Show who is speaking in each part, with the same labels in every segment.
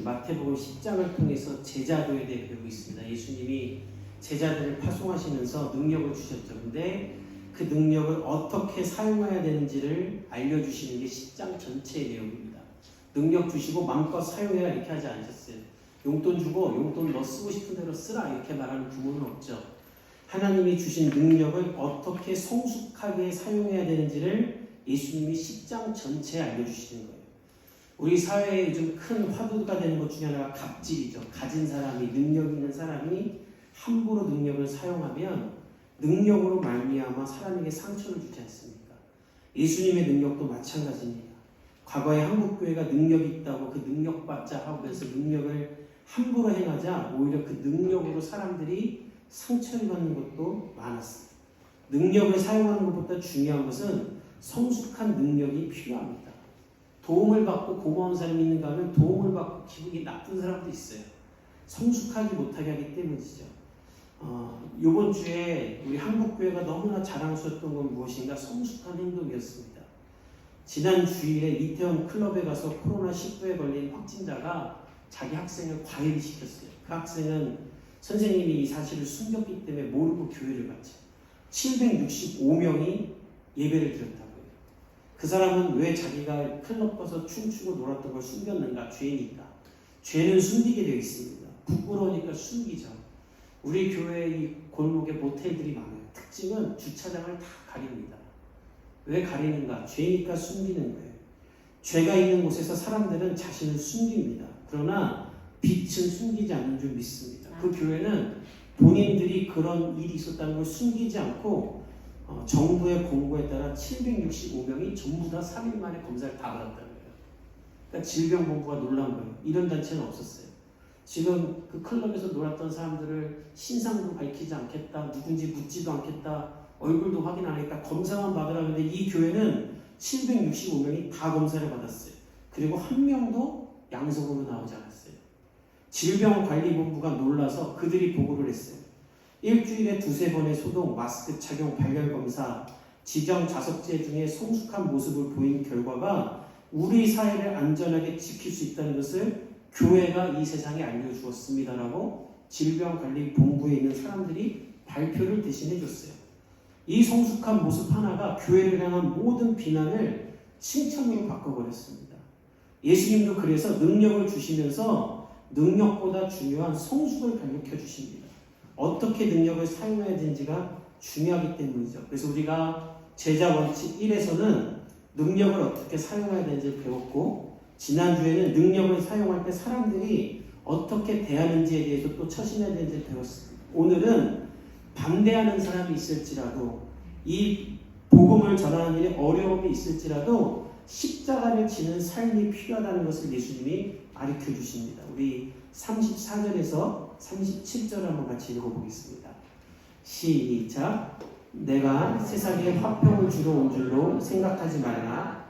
Speaker 1: 마태복음 10장을 통해서 제자도에 대해 배우고 있습니다. 예수님이 제자들을 파송하시면서 능력을 주셨죠. 근데 그 능력을 어떻게 사용해야 되는지를 알려주시는 게 10장 전체의 내용입니다. 능력 주시고 마음껏 사용해야 이렇게 하지 않으셨어요. 용돈 주고 용돈 너 쓰고 싶은 대로 쓰라 이렇게 말하는 부모는 없죠. 하나님이 주신 능력을 어떻게 성숙하게 사용해야 되는지를 예수님이 10장 전체에 알려주시는 거예요. 우리 사회에 요즘 큰 화두가 되는 것 중에 하나가 갑질이죠. 가진 사람이, 능력 있는 사람이 함부로 능력을 사용하면 능력으로 말미암아 사람에게 상처를 주지 않습니까? 예수님의 능력도 마찬가지입니다. 과거에 한국교회가 능력이 있다고 그 능력받자 하고 그래서 능력을 함부로 행하자 오히려 그 능력으로 사람들이 상처를 받는 것도 많았습니다. 능력을 사용하는 것보다 중요한 것은 성숙한 능력이 필요합니다. 도움을 받고 고마운 사람이 있는가 하면 도움을 받고 기분이 나쁜 사람도 있어요. 성숙하지 못하게 하기 때문이죠. 이번 주에 우리 한국교회가 너무나 자랑스러웠던 건 무엇인가? 성숙한 행동이었습니다. 지난 주일에 이태원 클럽에 가서 코로나19에 걸린 확진자가 자기 학생을 과외를 시켰어요. 그 학생은 선생님이 이 사실을 숨겼기 때문에 모르고 교회를 갔죠. 765명이 예배를 드렸다고요. 그 사람은 왜 자기가 클럽 가서 춤추고 놀았던 걸 숨겼는가? 죄니까. 죄는 숨기게 되어 있습니다. 부끄러우니까 숨기죠. 우리 교회 이 골목에 모텔들이 많아요. 특징은 주차장을 다 가립니다. 왜 가리는가? 죄니까 숨기는 거예요. 죄가 있는 곳에서 사람들은 자신을 숨깁니다. 그러나 빛은 숨기지 않는 줄 믿습니다. 그 교회는 본인들이 그런 일이 있었다는 걸 숨기지 않고 정부의 공고에 따라 765명이 전부 다 3일 만에 검사를 다 받았다는 거예요. 그러니까 질병본부가 놀란 거예요. 이런 단체는 없었어요. 지금 그 클럽에서 놀았던 사람들을 신상도 밝히지 않겠다, 누군지 묻지도 않겠다, 얼굴도 확인 안 하겠다, 검사만 받으라는데 이 교회는 765명이 다 검사를 받았어요. 그리고 한 명도 양성으로 나오지 않았어요. 질병관리본부가 놀라서 그들이 보고를 했어요. 일주일에 2-3번의 소독, 마스크 착용, 발열검사, 지정 자석제 중에 성숙한 모습을 보인 결과가 우리 사회를 안전하게 지킬 수 있다는 것을 교회가 이 세상에 알려주었습니다라고 질병관리본부에 있는 사람들이 발표를 대신해 줬어요. 이 성숙한 모습 하나가 교회를 향한 모든 비난을 칭찬으로 바꿔버렸습니다. 예수님도 그래서 능력을 주시면서 능력보다 중요한 성숙을 가르쳐 주십니다. 어떻게 능력을 사용해야 되는지가 중요하기 때문이죠. 그래서 우리가 제자 원칙 1에서는 능력을 어떻게 사용해야 되는지를 배웠고, 지난주에는 능력을 사용할 때 사람들이 어떻게 대하는지에 대해서 또 처신해야 되는지를 배웠습니다. 오늘은 반대하는 사람이 있을지라도, 이 복음을 전하는 일에 어려움이 있을지라도 십자가를 지는 삶이 필요하다는 것을 예수님이 가르쳐 주십니다. 우리 34절에서 37절 한번 같이 읽어보겠습니다. 시작. 내가 세상에 화평을 주러 온 줄로 생각하지 말라.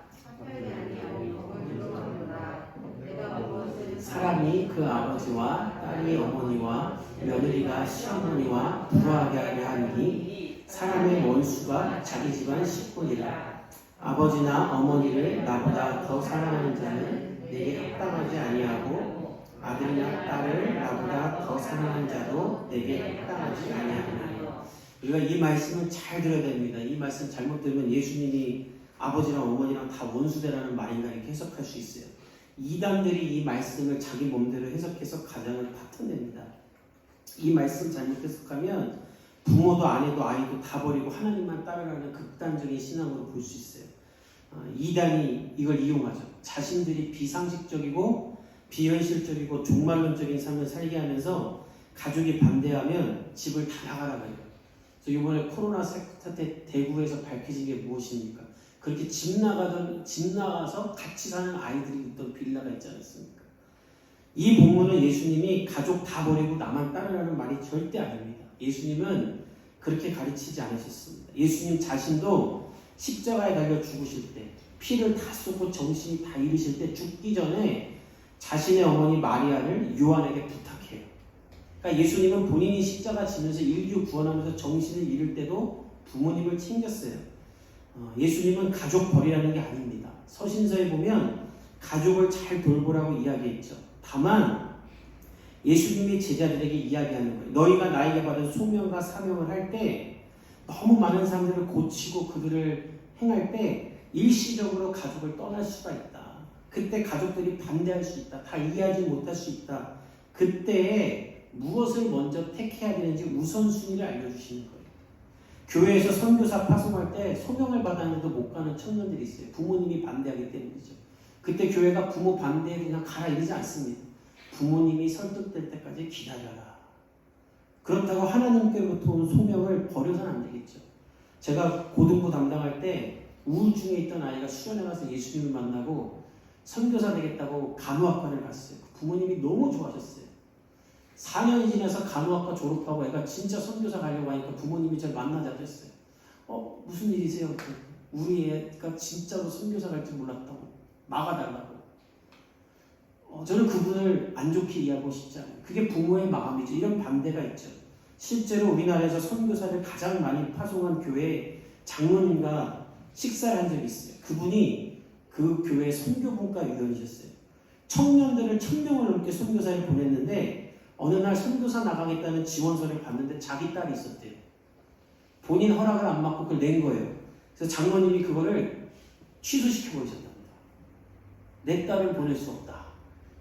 Speaker 1: 사람이 그 아버지와 딸이 어머니와 며느리가 시어머니와 부하게 하려 하니 사람의 원수가 자기 집안 식구니라. 아버지나 어머니를 나보다 더 사랑하는 자는 내게 합당하지 아니하고 아들이나 딸을 나보다 더 사랑하는 자도 내게 합당하지 아니하리라. 우리가 이 말씀을 잘 들어야 됩니다. 이 말씀 잘못 들으면 예수님이 아버지랑 어머니랑 다 원수되라는 말인가 이렇게 해석할 수 있어요. 이단들이 이 말씀을 자기 몸대로 해석해서 가정을 파탄냅니다. 이 말씀 잘못 해석하면 부모도 아내도 아이도 다 버리고 하나님만 따르라는 극단적인 신앙으로 볼 수 있어요. 이단이 이걸 이용하죠. 자신들이 비상식적이고 비현실적이고 종말론적인 삶을 살게 하면서 가족이 반대하면 집을 다 나가라 그래요. 그래서 이번에 코로나 사태 대구에서 밝혀진 게 무엇입니까? 그렇게 집 나가서 같이 사는 아이들이 있던 빌라가 있지 않습니까? 이 본문은 예수님이 가족 다 버리고 나만 따르라는 말이 절대 아닙니다. 예수님은 그렇게 가르치지 않으셨습니다. 예수님 자신도 십자가에 달려 죽으실 때, 피를 다 쏟고 정신이 다 잃으실 때 죽기 전에 자신의 어머니 마리아를 요한에게 부탁해요. 그러니까 예수님은 본인이 십자가 지면서 인류 구원하면서 정신을 잃을 때도 부모님을 챙겼어요. 예수님은 가족 버리라는 게 아닙니다. 서신서에 보면 가족을 잘 돌보라고 이야기했죠. 다만 예수님이 제자들에게 이야기하는 거예요. 너희가 나에게 받은 소명과 사명을 할 때 너무 많은 사람들을 고치고 그들을 행할 때 일시적으로 가족을 떠날 수가 있다. 그때 가족들이 반대할 수 있다. 다 이해하지 못할 수 있다. 그때에 무엇을 먼저 택해야 되는지 우선순위를 알려주시는 거예요. 교회에서 선교사 파송할 때 소명을 받았는데도 못 가는 청년들이 있어요. 부모님이 반대하기 때문이죠. 그때 교회가 부모 반대에 그냥 가라 이러지 않습니다. 부모님이 설득될 때까지 기다려라. 그렇다고 하나님께로부터 온 소명을 버려서는 안 되겠죠. 제가 고등부 담당할 때 우울증에 있던 아이가 수련회 가서 예수님을 만나고 선교사 되겠다고 간호학과를 갔어요. 부모님이 너무 좋아하셨어요. 4년이 지나서 간호학과 졸업하고 애가 진짜 선교사 가려고 하니까 부모님이 저를 만나자고 했어요. 무슨 일이세요? 우리 애가 진짜로 선교사 갈 줄 몰랐다고 막아달라고. 저는 그분을 안 좋게 이해하고 싶지 않아요. 그게 부모의 마음이죠. 이런 반대가 있죠. 실제로 우리나라에서 선교사를 가장 많이 파송한 교회 장로님과 식사를 한 적이 있어요. 그분이 그 교회 선교분과 위원이셨어요. 청년들을 1000명을 넘게 선교사를 보냈는데 어느 날 선교사 나가겠다는 지원서를 봤는데 자기 딸이 있었대요. 본인 허락을 안 받고 그걸 낸 거예요. 그래서 장로님이 그거를 취소시켜 버리셨답니다. 내 딸을 보낼 수 없다.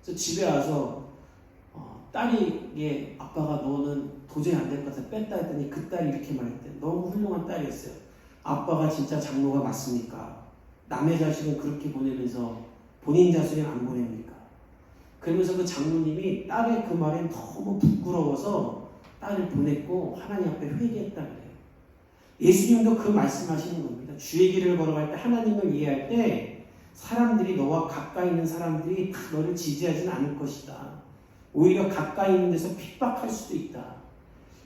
Speaker 1: 그래서 집에 와서 딸이 아빠가 너는 도저히 안 될 것 같아서 뺐다 했더니 그 딸이 이렇게 말했대. 너무 훌륭한 딸이었어요. 아빠가 진짜 장로가 맞습니까? 남의 자식은 그렇게 보내면서 본인 자식은 안 보냅니까? 그러면서 그 장로님이 딸의 그 말에 너무 부끄러워서 딸을 보냈고 하나님 앞에 회개했다 그래요. 예수님도 그 말씀하시는 겁니다. 주의 길을 걸어갈 때 하나님을 이해할 때 사람들이 너와 가까이 있는 사람들이 다 너를 지지하지는 않을 것이다. 오히려 가까이 있는 데서 핍박할 수도 있다.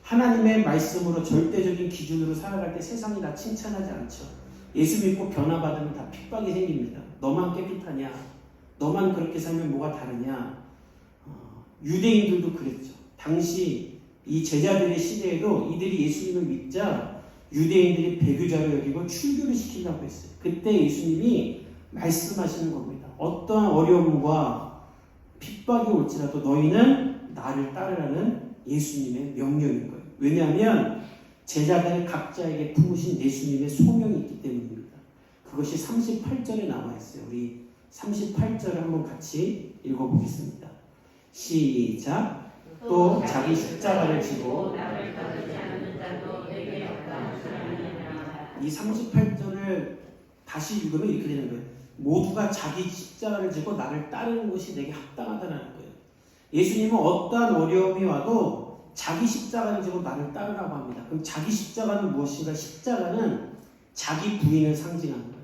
Speaker 1: 하나님의 말씀으로 절대적인 기준으로 살아갈 때 세상이 다 칭찬하지 않죠. 예수 믿고 변화받으면 다 핍박이 생깁니다. 너만 깨끗하냐? 너만 그렇게 살면 뭐가 다르냐? 유대인들도 그랬죠. 당시 이 제자들의 시대에도 이들이 예수님을 믿자 유대인들이 배교자로 여기고 출교를 시키려고 했어요. 그때 예수님이 말씀하시는 겁니다. 어떠한 어려움과 핍박이 올지라도 너희는 나를 따르라는 예수님의 명령인 거예요. 왜냐하면 제자들 각자에게 품으신 예수님의 소명이 있기 때문입니다. 그것이 38절에 나와 있어요. 우리 38절을 한번 같이 읽어보겠습니다. 시작. 또 자기 십자가를 지고 이 38절을 다시 읽으면 이렇게 되는 거예요. 모두가 자기 십자가를 지고 나를 따르는 것이 내게 합당하다는 거예요. 예수님은 어떠한 어려움이 와도 자기 십자가를 지고 나를 따르라고 합니다. 그럼 자기 십자가는 무엇인가? 십자가는 자기 부인을 상징하는 거예요.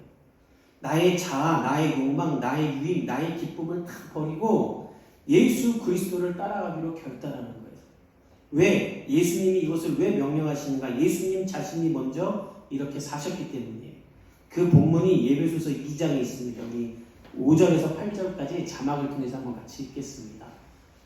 Speaker 1: 나의 자아, 나의 욕망, 나의 유익, 나의 기쁨을 다 버리고 예수 그리스도를 따라가기로 결단하는 거예요. 왜? 예수님이 이것을 왜 명령하시는가? 예수님 자신이 먼저 이렇게 사셨기 때문이에요. 그 본문이 예배소서 2장에 있습니다. 우리 5절에서 8절까지 자막을 통해서 한번 같이 읽겠습니다.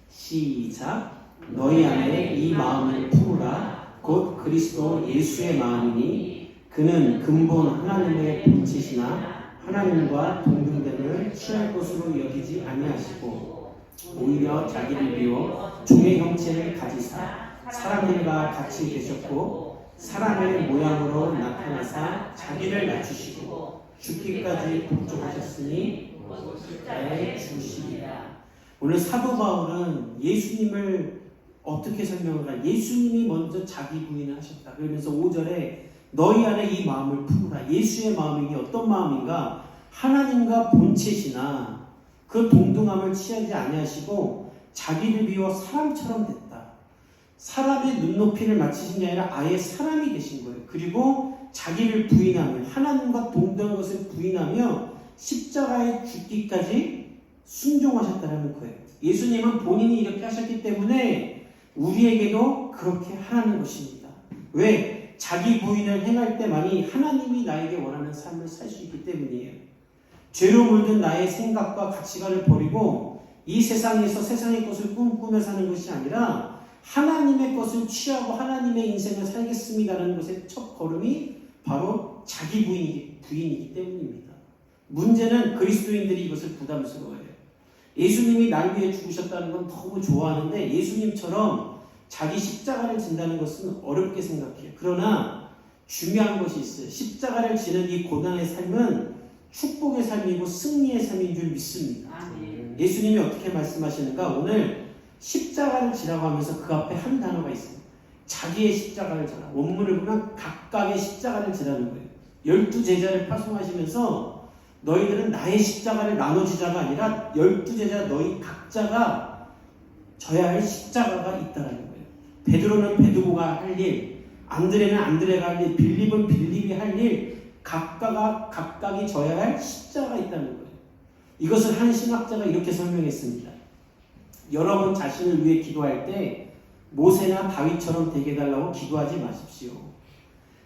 Speaker 1: 시작. 너희 안에 이 마음을 품으라. 곧 그리스도 예수의 마음이니 그는 근본 하나님의 본체시나 하나님과 동등됨을 취할 것으로 여기지 아니하시고 오히려 자기를 비워 종의 형체를 가지사 사람들과 같이 계셨고 사람의 모양으로 나타나사 자기를 낮추시고 죽기까지 복종하셨으니 십자가에 죽으시리라. 오늘 사도 바울은 예수님을 어떻게 설명할까? 예수님이 먼저 자기 부인을 하셨다. 그러면서 5절에 너희 안에 이 마음을 품으라. 예수의 마음이 어떤 마음인가? 하나님과 본체시나 그 동등함을 취하지 아니하시고 자기를 비워 사람처럼 됐다. 사람의 눈높이를 맞추신 게 아니라 아예 사람이 되신 거예요. 그리고 자기를 부인하며 하나님과 동등한 것을 부인하며 십자가에 죽기까지 순종하셨다는 거예요. 예수님은 본인이 이렇게 하셨기 때문에 우리에게도 그렇게 하라는 것입니다. 왜? 자기 부인을 행할 때만이 하나님이 나에게 원하는 삶을 살 수 있기 때문이에요. 죄로 물든 나의 생각과 가치관을 버리고 이 세상에서 세상의 것을 꿈꾸며 사는 것이 아니라 하나님의 것을 취하고 하나님의 인생을 살겠습니다라는 것의 첫 걸음이 바로 자기 부인이기 때문입니다. 문제는 그리스도인들이 이것을 부담스러워해요. 예수님이 날 위해 죽으셨다는 건 너무 좋아하는데 예수님처럼 자기 십자가를 진다는 것은 어렵게 생각해요. 그러나 중요한 것이 있어요. 십자가를 지는 이 고난의 삶은 축복의 삶이고 승리의 삶인 줄 믿습니다. 예수님이 어떻게 말씀하시는가? 오늘 십자가를 지라고 하면서 그 앞에 한 단어가 있어요. 자기의 십자가를 지라. 원문을 보면 각각의 십자가를 지라는 거예요. 12제자를 파송하시면서 너희들은 나의 십자가를 나눠지자가 아니라 12제자 너희 각자가 져야 할 십자가가 있다는 거예요. 베드로는 베드로가 할 일, 안드레는 안드레가 할 일, 빌립은 빌립이 할 일, 각각이 져야 할 십자가가 있다는 거예요. 이것을 한 신학자가 이렇게 설명했습니다. 여러분 자신을 위해 기도할 때 모세나 다윗처럼 되게 해달라고 기도하지 마십시오.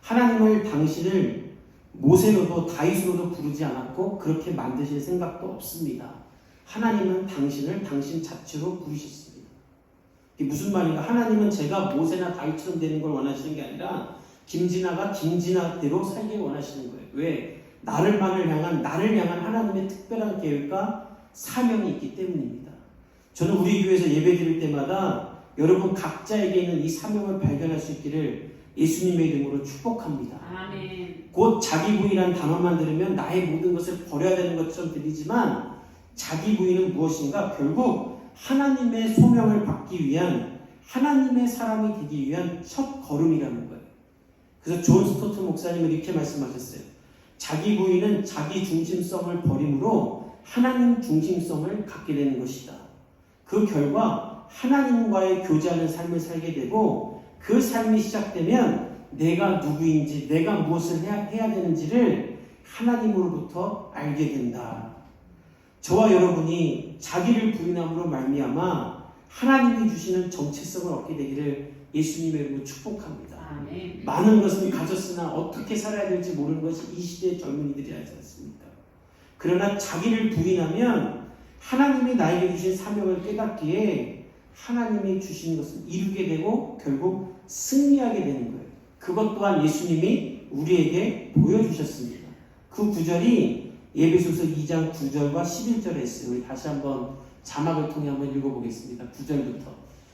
Speaker 1: 하나님을 당신을 모세로도 다윗으로도 부르지 않았고 그렇게 만드실 생각도 없습니다. 하나님은 당신을 당신 자체로 부르셨습니다. 이게 무슨 말인가? 하나님은 제가 모세나 다윗처럼 되는 걸 원하시는 게 아니라 김진아가 김진아대로 살길 원하시는 거예요. 왜? 나를 향한 하나님의 특별한 계획과 사명이 있기 때문입니다. 저는 우리 교회에서 예배 드릴 때마다 여러분 각자에게 있는 이 사명을 발견할 수 있기를 예수님의 이름으로 축복합니다.
Speaker 2: 아멘.
Speaker 1: 곧 자기 부인이라는 단어만 들으면 나의 모든 것을 버려야 되는 것처럼 들리지만 자기 부인은 무엇인가? 결국 하나님의 소명을 받기 위한 하나님의 사람이 되기 위한 첫 걸음이라는 거예요. 그래서 존 스토트 목사님은 이렇게 말씀하셨어요. 자기 부인은 자기 중심성을 버림으로 하나님 중심성을 갖게 되는 것이다. 그 결과 하나님과의 교제하는 삶을 살게 되고 그 삶이 시작되면 내가 누구인지 내가 무엇을 해야 되는지를 하나님으로부터 알게 된다. 저와 여러분이 자기를 부인함으로 말미암아 하나님이 주시는 정체성을 얻게 되기를 예수님의 이름으로 축복합니다.
Speaker 2: 아멘.
Speaker 1: 많은 것을 가졌으나 어떻게 살아야 될지 모르는 것이 이 시대의 젊은이들이 하지 않습니까? 그러나 자기를 부인하면 하나님이 나에게 주신 사명을 깨닫기에 하나님이 주신 것을 이루게 되고 결국 승리하게 되는 거예요. 그것 또한 예수님이 우리에게 보여주셨습니다. 그 구절이 에베소서 2장 9절과 11절에 있어요. 우리 다시 한번 자막을 통해 한번 읽어보겠습니다. 9절부터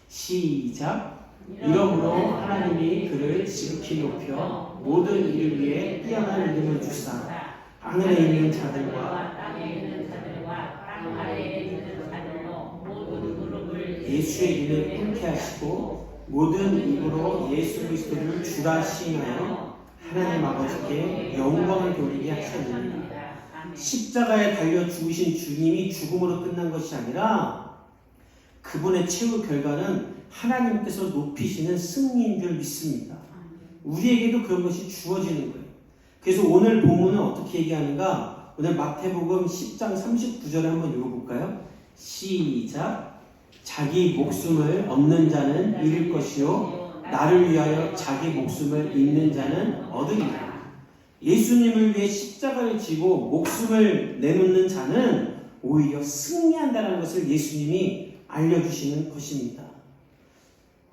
Speaker 1: 시작. 이러므로 하나님이 그를 지극히 높여 모든 일 위에 뛰어난 이름을 주사 하늘에 있는 자들과
Speaker 2: 땅에 있는 자들과 땅 아래에 있는 자들로 모든 무릎을
Speaker 1: 예수의 이름을 끊게 하시고 모든 입으로 예수 그리스도를 주라 시인하여 하나님 아버지께 영광을 돌리게 하셨느니라. 십자가에 달려 죽으신 주님이 죽음으로 끝난 것이 아니라 그분의 최후 결과는 하나님께서 높이시는 승리인 줄 믿습니다. 우리에게도 그런 것이 주어지는 거예요. 그래서 오늘 본문은 어떻게 얘기하는가? 오늘 마태복음 10장 39절을 한번 읽어볼까요? 시작. 자기 목숨을 얻는 자는 잃을 것이요 나를 위하여 자기 목숨을 잃는 자는 얻으리라. 예수님을 위해 십자가를 지고 목숨을 내놓는 자는 오히려 승리한다는 것을 예수님이 알려주시는 것입니다.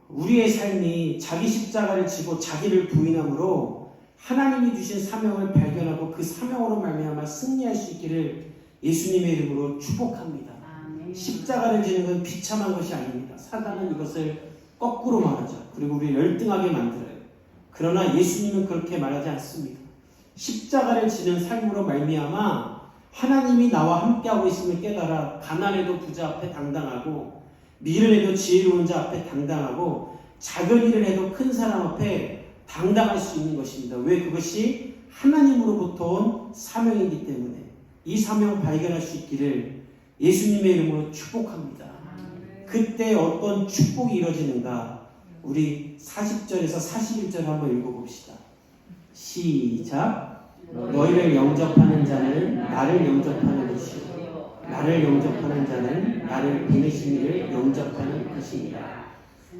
Speaker 1: 우리의 삶이 자기 십자가를 지고 자기를 부인함으로 하나님이 주신 사명을 발견하고 그 사명으로 말미암아 승리할 수 있기를 예수님의 이름으로 축복합니다.
Speaker 2: 아멘.
Speaker 1: 십자가를 지는 건 비참한 것이 아닙니다. 사단은 이것을 거꾸로 말하죠. 그리고 우리를 열등하게 만들어요. 그러나 예수님은 그렇게 말하지 않습니다. 십자가를 지는 삶으로 말미암아 하나님이 나와 함께하고 있음을 깨달아 가난해도 부자 앞에 당당하고 미련해도 지혜로운 자 앞에 당당하고 작은 일을 해도 큰 사람 앞에 당당할 수 있는 것입니다. 왜? 그것이 하나님으로부터 온 사명이기 때문에 이 사명을 발견할 수 있기를 예수님의 이름으로 축복합니다. 그때 어떤 축복이 이루어지는가? 우리 40절에서 41절 한번 읽어봅시다. 시작. 너희를 영접하는 자는 나를 영접하는 것이요 나를 영접하는 자는 나를 보내신 이를 영접하는 것이니라.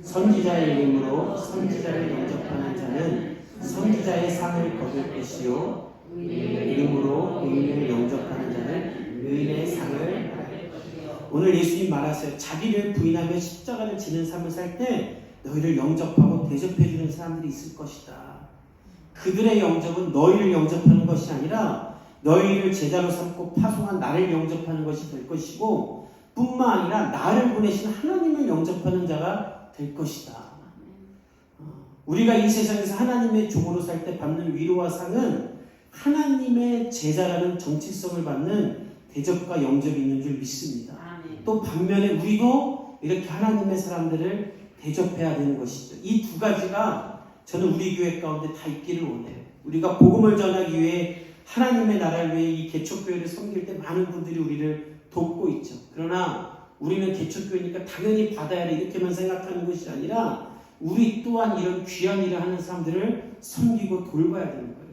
Speaker 1: 선지자의 이름으로 선지자를 영접하는 자는 선지자의 상을 거둘 것이요 의인의 이름으로 의인을 영접하는 자는 의인의 상을 받을 것이요. 오늘 예수님 말하세요. 자기를 부인하며 십자가를 지는 삶을 살 때 너희를 영접하고 대접해주는 사람들이 있을 것이다. 그들의 영접은 너희를 영접하는 것이 아니라 너희를 제자로 삼고 파송한 나를 영접하는 것이 될 것이고 뿐만 아니라 나를 보내신 하나님을 영접하는 자가 될 것이다. 우리가 이 세상에서 하나님의 종으로 살 때 받는 위로와 상은 하나님의 제자라는 정체성을 받는 대접과 영접이 있는 줄 믿습니다. 또 반면에 우리도 이렇게 하나님의 사람들을 대접해야 되는 것이죠. 이 두 가지가 저는 우리 교회 가운데 다 있기를 원해요. 우리가 복음을 전하기 위해 하나님의 나라를 위해 이 개척교회를 섬길 때 많은 분들이 우리를 돕고 있죠. 그러나 우리는 개척교회니까 당연히 받아야 돼 이렇게만 생각하는 것이 아니라 우리 또한 이런 귀한 일을 하는 사람들을 섬기고 돌봐야 되는 거예요.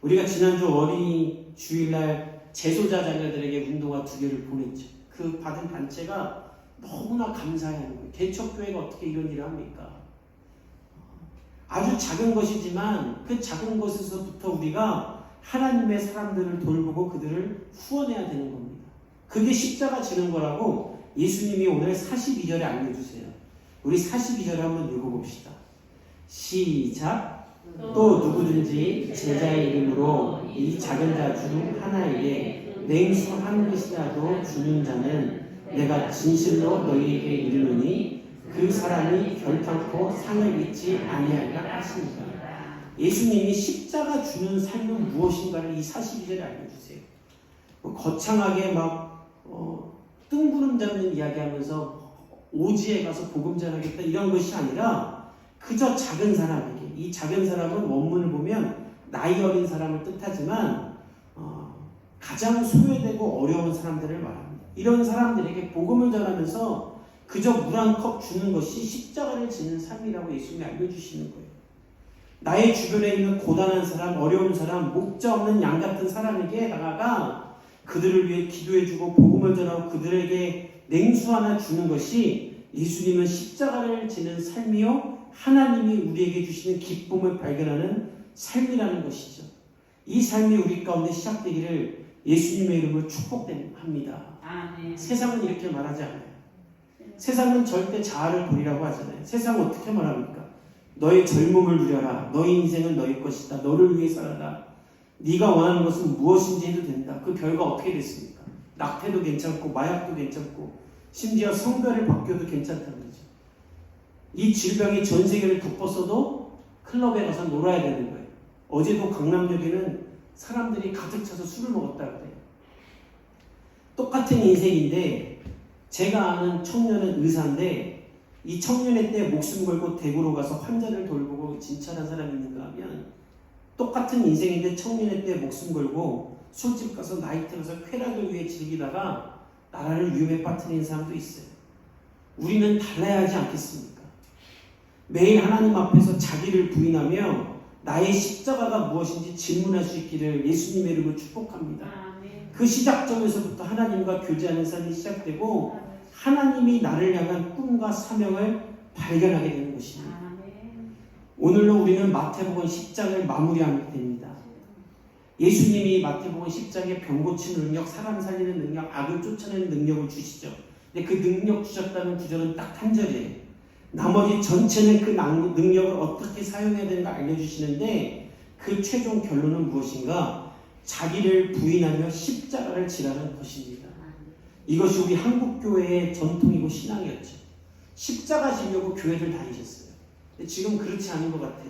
Speaker 1: 우리가 지난주 어린이 주일날 재소자 자녀들에게 운동화 2개를 보냈죠. 그 받은 단체가 너무나 감사해하는 거예요. 개척교회가 어떻게 이런 일을 합니까? 아주 작은 것이지만 그 작은 것에서부터 우리가 하나님의 사람들을 돌보고 그들을 후원해야 되는 겁니다. 그게 십자가 지는 거라고 예수님이 오늘 42절에 알려주세요. 우리 42절 한번 읽어봅시다. 시작. 또 누구든지 제자의 이름으로 이 작은 자 중 하나에게 냉수 한 그릇이라도 주는 자는 내가 진실로 너희에게 이르노니 그 사람이 결탄코 상을 잊지 아니하리라 하십니다. 예수님이 십자가 주는 삶은 무엇인가를 이 42절에 알려주세요. 거창하게 막 뜬구름 잡는 이야기하면서 오지에 가서 복음 전하겠다 이런 것이 아니라 그저 작은 사람에게, 이 작은 사람은 원문을 보면 나이 어린 사람을 뜻하지만 가장 소외되고 어려운 사람들을 말합니다. 이런 사람들에게 복음을 전하면서 그저 물 한 컵 주는 것이 십자가를 지는 삶이라고 예수님이 알려주시는 거예요. 나의 주변에 있는 고단한 사람, 어려운 사람, 목자 없는 양 같은 사람에게 다가가 그들을 위해 기도해주고 복음을 전하고 그들에게 냉수 하나 주는 것이 예수님은 십자가를 지는 삶이요 하나님이 우리에게 주시는 기쁨을 발견하는 삶이라는 것이죠. 이 삶이 우리 가운데 시작되기를 예수님의 이름으로 축복합니다. 세상은 이렇게 말하지 않아요. 세상은 절대 자아를 버리라고 하잖아요. 세상은 어떻게 말합니까? 너의 젊음을 누려라. 너의 인생은 너의 것이다. 너를 위해 살아라. 네가 원하는 것은 무엇인지 해도 된다. 그 결과 어떻게 됐습니까? 낙태도 괜찮고 마약도 괜찮고 심지어 성별을 바뀌어도 괜찮다는 거죠. 이 질병이 전 세계를 덮었어도 클럽에 가서 놀아야 되는 거예요. 어제도 강남역에는 사람들이 가득 차서 술을 먹었다 그래요. 똑같은 인생인데 제가 아는 청년은 의사인데 이 청년의 때 목숨 걸고 대구로 가서 환자를 돌보고 진찰한 사람이 있는가 하면 똑같은 인생인데 청년의 때 목숨 걸고 술집 가서 나이트 가서 쾌락을 위해 즐기다가 나라를 위험에 빠뜨리는 사람도 있어요. 우리는 달라야 하지 않겠습니까? 매일 하나님 앞에서 자기를 부인하며 나의 십자가가 무엇인지 질문할 수 있기를 예수님의 이름으로 축복합니다. 그 시작점에서부터 하나님과 교제하는 삶이 시작되고 하나님이 나를 향한 꿈과 사명을 발견하게 되는 것입니다. 오늘로 우리는 마태복음 10장을 마무리하게 됩니다. 예수님이 마태복음 10장에 병 고치는 능력, 사람 살리는 능력, 악을 쫓아내는 능력을 주시죠. 근데 그 능력 주셨다는 구절은 딱 한 절이에요. 나머지 전체는 그 능력을 어떻게 사용해야 되는가 알려주시는데 그 최종 결론은 무엇인가? 자기를 부인하며 십자가를 지라는 것입니다. 이것이 우리 한국교회의 전통이고 신앙이었죠. 십자가 지려고 교회를 다니셨어요. 근데 지금 그렇지 않은 것 같아요.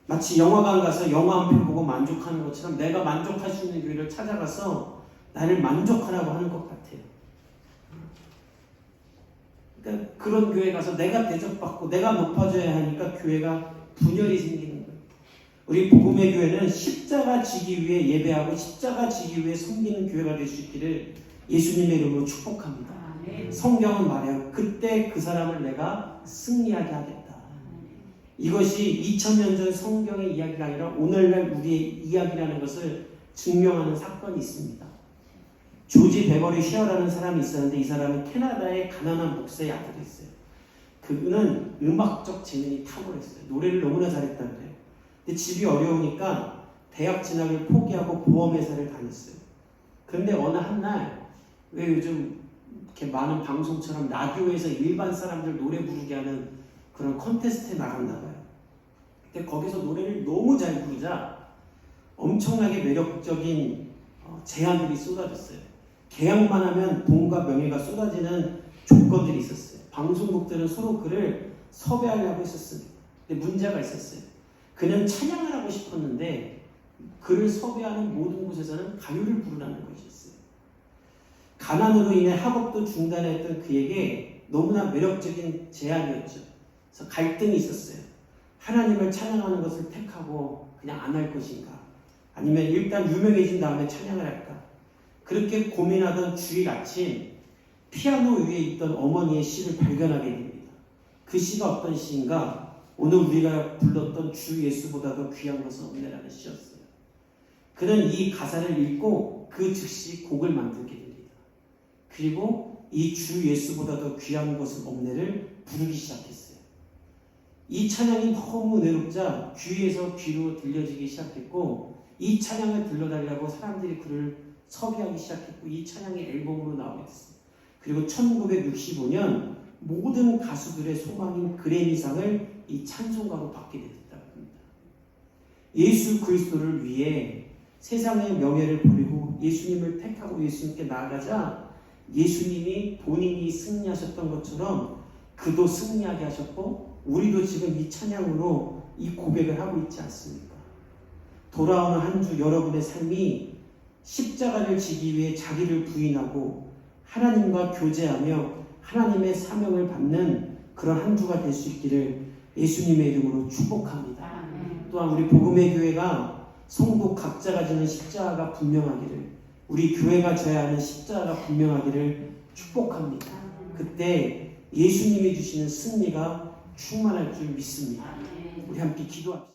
Speaker 1: 마치 영화관 가서 영화 한 편 보고 만족하는 것처럼 내가 만족할 수 있는 교회를 찾아가서 나를 만족하라고 하는 것 같아요. 그러니까 그런 교회 가서 내가 대접받고 내가 높아져야 하니까 교회가 분열이 생기는 거예요. 우리 복음의 교회는 십자가 지기 위해 예배하고 십자가 지기 위해 섬기는 교회가 될 수 있기를 예수님의 이름으로 축복합니다. 성경은 말해요. 그때 그 사람을 내가 승리하게 하겠다. 이것이 2000년 전 성경의 이야기가 아니라 오늘날 우리의 이야기라는 것을 증명하는 사건이 있습니다. 조지 베버리 쉐어라는 사람이 있었는데 이 사람은 캐나다의 가난한 목사의 아들이었어요. 그는 음악적 재능이 탁월했어요. 노래를 너무나 잘했다는 거예요. 근데 집이 어려우니까 대학 진학을 포기하고 보험회사를 다녔어요. 그런데 어느 한날 왜 요즘 이렇게 많은 방송처럼 라디오에서 일반 사람들 노래 부르게 하는 그런 콘테스트에 나갔나 봐요. 근데 거기서 노래를 너무 잘 부르자 엄청나게 매력적인 제안들이 쏟아졌어요. 계약만 하면 돈과 명예가 쏟아지는 조건들이 있었어요. 방송국들은 서로 그를 섭외하려고 했었습니다. 근데 문제가 있었어요. 그는 찬양을 하고 싶었는데 그를 섭외하는 모든 곳에서는 가요를 부르라는 것이었어요. 가난으로 인해 학업도 중단했던 그에게 너무나 매력적인 제안이었죠. 그래서 갈등이 있었어요. 하나님을 찬양하는 것을 택하고 그냥 안 할 것인가? 아니면 일단 유명해진 다음에 찬양을 할까? 그렇게 고민하던 주일 아침 피아노 위에 있던 어머니의 시를 발견하게 됩니다. 그 시가 어떤 시인가? 오늘 우리가 불렀던 주 예수보다 더 귀한 것은 없네라는 시였어요. 그는 이 가사를 읽고 그 즉시 곡을 만들게 됩니다. 그리고 이 주 예수보다 더 귀한 것은 없네를 부르기 시작했어요. 이 찬양이 너무 은혜롭자 귀에서 귀로 들려지기 시작했고 이 찬양을 들려달라고 사람들이 그를 섭외하기 시작했고 이 찬양이 앨범으로 나오게 됐어요. 그리고 1965년 모든 가수들의 소망인 그래미상을 이 찬송가로 받게 됐다고 합니다. 예수 그리스도를 위해 세상의 명예를 버리고 예수님을 택하고 예수님께 나아가자 예수님이 본인이 승리하셨던 것처럼 그도 승리하게 하셨고 우리도 지금 이 찬양으로 이 고백을 하고 있지 않습니까? 돌아오는 한 주 여러분의 삶이 십자가를 지기 위해 자기를 부인하고 하나님과 교제하며 하나님의 사명을 받는 그런 한 주가 될 수 있기를 예수님의 이름으로 축복합니다. 또한 우리 복음의 교회가 성도 각자가 지는 십자가가 분명하기를 우리 교회가 져야 하는 십자가가 분명하기를 축복합니다. 그때 예수님이 주시는 승리가 충만할 줄 믿습니다. 우리 함께 기도합시다.